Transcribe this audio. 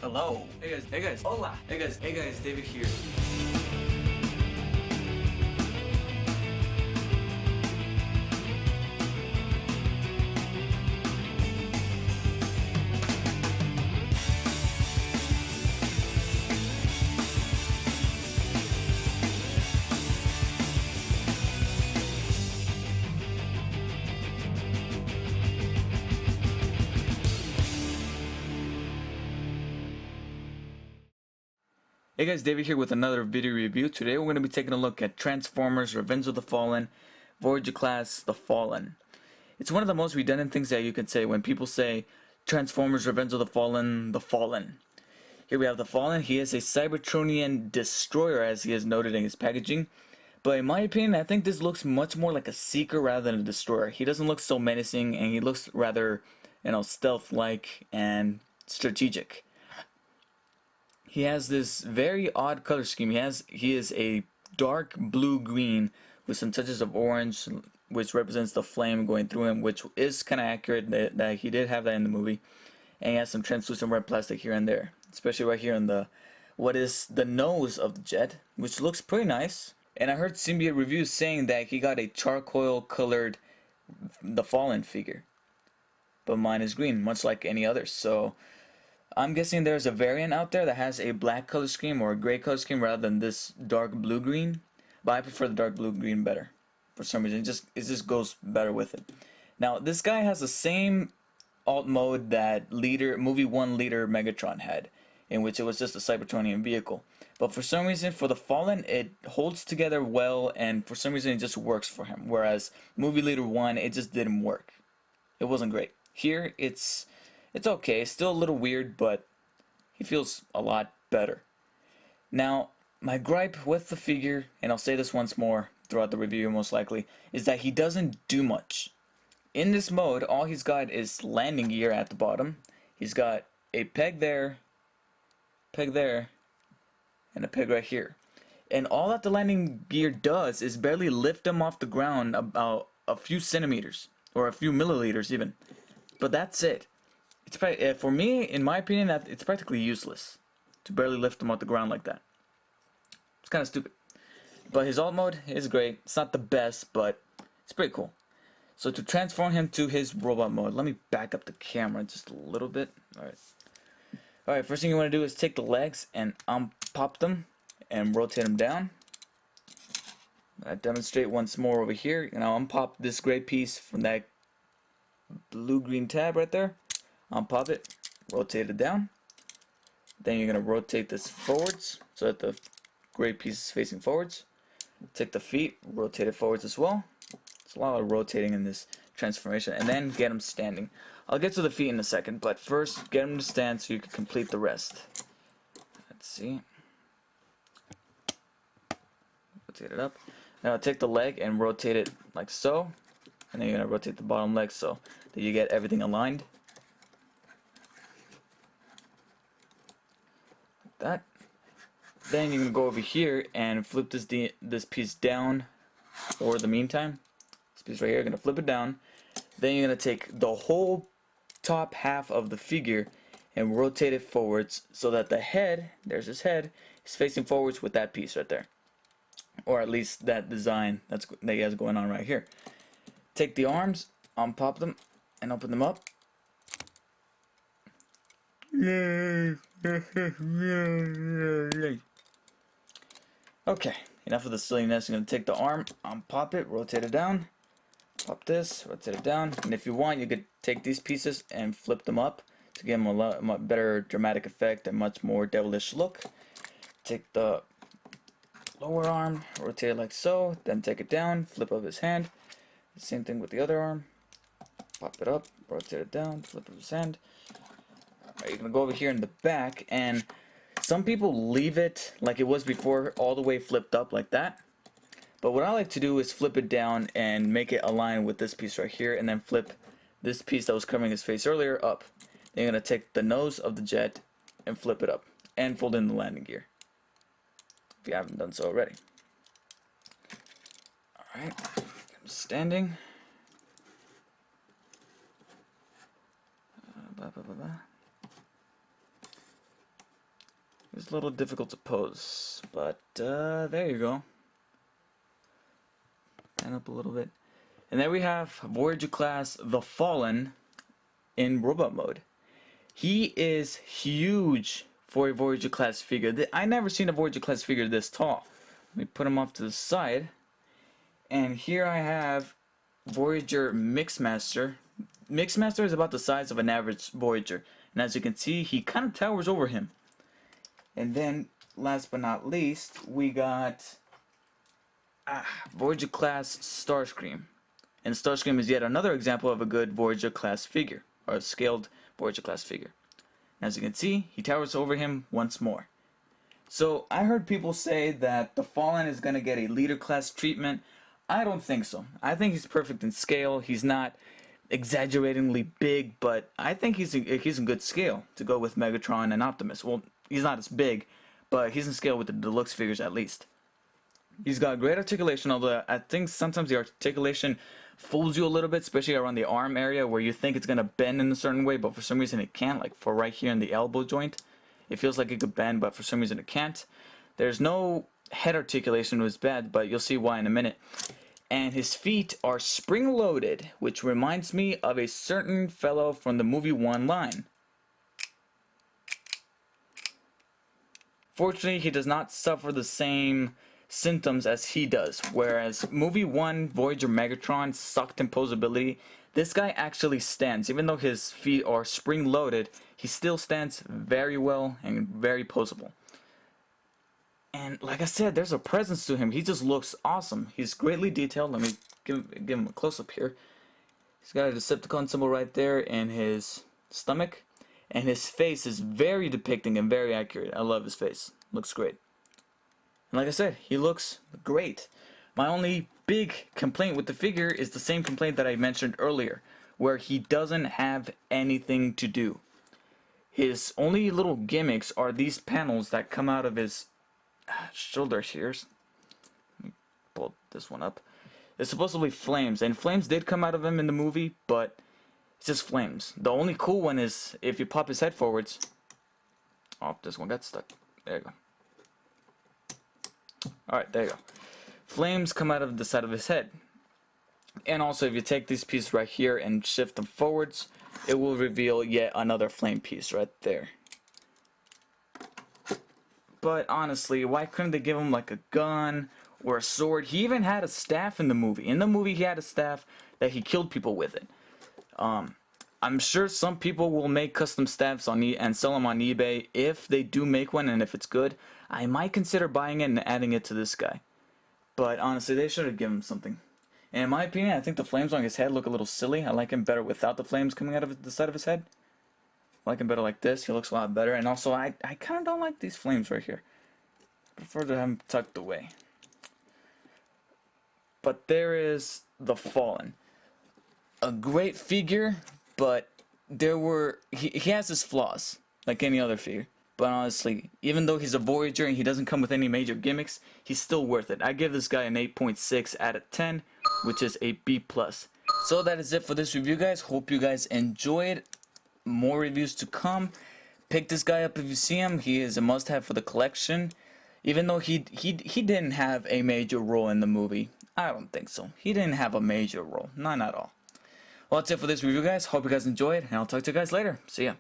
hello. Hey guys, hola. Hey guys, David here. Hey guys, David here with another video review. Today we're going to be taking a look at Transformers Revenge of the Fallen, Voyager Class, The Fallen. It's one of the most redundant things that you can say when people say Transformers Revenge of the Fallen, The Fallen. Here we have The Fallen. He is a Cybertronian destroyer as he is noted in his packaging. But in my opinion, I think this looks much more like a seeker rather than a destroyer. He doesn't look so menacing and he looks rather, stealth-like and strategic. He has this very odd color scheme. He is a dark blue-green with some touches of orange, which represents the flame going through him, which is kind of accurate that he did have that in the movie. And he has some translucent red plastic here and there, especially right here on what is the nose of the jet, which looks pretty nice. And I heard Symbiote reviews saying that he got a charcoal colored The Fallen figure, but mine is green, much like any others. So I'm guessing there's a variant out there that has a black color scheme or a gray color scheme rather than this dark blue-green. But I prefer the dark blue-green better. For some reason, it just goes better with it. Now, this guy has the same alt mode that movie 1 leader Megatron had, in which it was just a Cybertronian vehicle. But for some reason, for the Fallen, it holds together well, and for some reason, it just works for him. Whereas movie leader 1, it just didn't work. It wasn't great. Here, it's okay, still a little weird, but he feels a lot better. Now, my gripe with the figure, and I'll say this once more throughout the review most likely, is that he doesn't do much. In this mode, all he's got is landing gear at the bottom. He's got a peg there, and a peg right here. And all that the landing gear does is barely lift him off the ground about a few centimeters, or a few milliliters even. But that's it. For me, in my opinion, it's practically useless to barely lift him off the ground like that. It's kind of stupid. But his alt mode is great. It's not the best, but it's pretty cool. So to transform him to his robot mode, let me back up the camera just a little bit. Alright, first thing you want to do is take the legs and unpop them and rotate them down. I demonstrate once more over here. And I'll unpop this gray piece from that blue-green tab right there. Unpop it, rotate it down. Then you're going to rotate this forwards so that the gray piece is facing forwards. Take the feet, rotate it forwards as well. It's a lot of rotating in this transformation. And then get them standing. I'll get to the feet in a second, but first get them to stand so you can complete the rest. Let's see. Rotate it up. Now take the leg and rotate it like so. And then you're going to rotate the bottom leg so that you get everything aligned. That. Then you're gonna go over here and flip this piece down for the meantime. This piece right here, you're gonna flip it down. Then you're gonna take the whole top half of the figure and rotate it forwards so that the head, there's his head, is facing forwards with that piece right there, or at least that design that he has going on right here. Take the arms, unpop them, and open them up. Okay, enough of the silliness. I'm going to take the arm, unpop it, rotate it down, pop this, rotate it down, and if you want, you could take these pieces and flip them up to give them a much better dramatic effect and much more devilish look. Take the lower arm, rotate it like so, then take it down, flip up his hand. Same thing with the other arm. Pop it up, rotate it down, flip up his hand. Alright, you're going to go over here in the back, and some people leave it like it was before, all the way flipped up like that. But what I like to do is flip it down and make it align with this piece right here, and then flip this piece that was covering his face earlier up. Then you're going to take the nose of the jet and flip it up, and fold in the landing gear, if you haven't done so already. Alright, I'm standing. It's a little difficult to pose, but there you go. Stand up a little bit. And there we have Voyager class The Fallen in robot mode. He is huge for a Voyager class figure. I never seen a Voyager class figure this tall. Let me put him off to the side. And here I have Voyager Mixmaster. Mixmaster is about the size of an average Voyager. And as you can see, he kind of towers over him. And then, last but not least, we got Voyager class Starscream. And Starscream is yet another example of a good Voyager class figure, or a scaled Voyager class figure. And as you can see, he towers over him once more. So, I heard people say that the Fallen is going to get a leader class treatment. I don't think so. I think he's perfect in scale. He's not exaggeratingly big, but I think he's in good scale to go with Megatron and Optimus. Well, he's not as big, but he's in scale with the deluxe figures at least. He's got great articulation, although I think sometimes the articulation fools you a little bit, especially around the arm area where you think it's going to bend in a certain way, but for some reason it can't, like for right here in the elbow joint. It feels like it could bend, but for some reason it can't. There's no head articulation that was bad, but you'll see why in a minute. And his feet are spring-loaded, which reminds me of a certain fellow from the movie One Line. Fortunately, he does not suffer the same symptoms as he does, whereas movie 1 Voyager Megatron sucked in posability. This guy actually stands. Even though his feet are spring-loaded, he still stands very well and very posable. And like I said, there's a presence to him. He just looks awesome. He's greatly detailed. Let me give him a close-up here. He's got a Decepticon symbol right there in his stomach. And his face is very depicting and very accurate. I love his face. Looks great. And like I said, he looks great. My only big complaint with the figure is the same complaint that I mentioned earlier, where he doesn't have anything to do. His only little gimmicks are these panels that come out of his shoulder shears. Let me pull this one up. It's supposed to be flames, and flames did come out of him in the movie, but it's just flames. The only cool one is if you pop his head forwards. Oh, this one got stuck. There you go. Alright, there you go. Flames come out of the side of his head. And also, if you take this piece right here and shift them forwards, it will reveal yet another flame piece right there. But honestly, why couldn't they give him like a gun or a sword? He even had a staff in the movie. In the movie, he had a staff that he killed people with it. I'm sure some people will make custom staffs on and sell them on eBay. If they do make one and if it's good, I might consider buying it and adding it to this guy. But honestly, they should have given him something. And in my opinion, I think the flames on his head look a little silly. I like him better without the flames coming out of the side of his head. I like him better like this. He looks a lot better. And also, I kind of don't like these flames right here. I prefer to have them tucked away. But there is the Fallen. A great figure, but he has his flaws, like any other figure. But honestly, even though he's a Voyager and he doesn't come with any major gimmicks, he's still worth it. I give this guy an 8.6 out of 10, which is a B+. So that is it for this review, guys. Hope you guys enjoyed. More reviews to come. Pick this guy up if you see him. He is a must-have for the collection. Even though he didn't have a major role in the movie. I don't think so. He didn't have a major role. None at all. Well, that's it for this review, guys. Hope you guys enjoyed, and I'll talk to you guys later. See ya.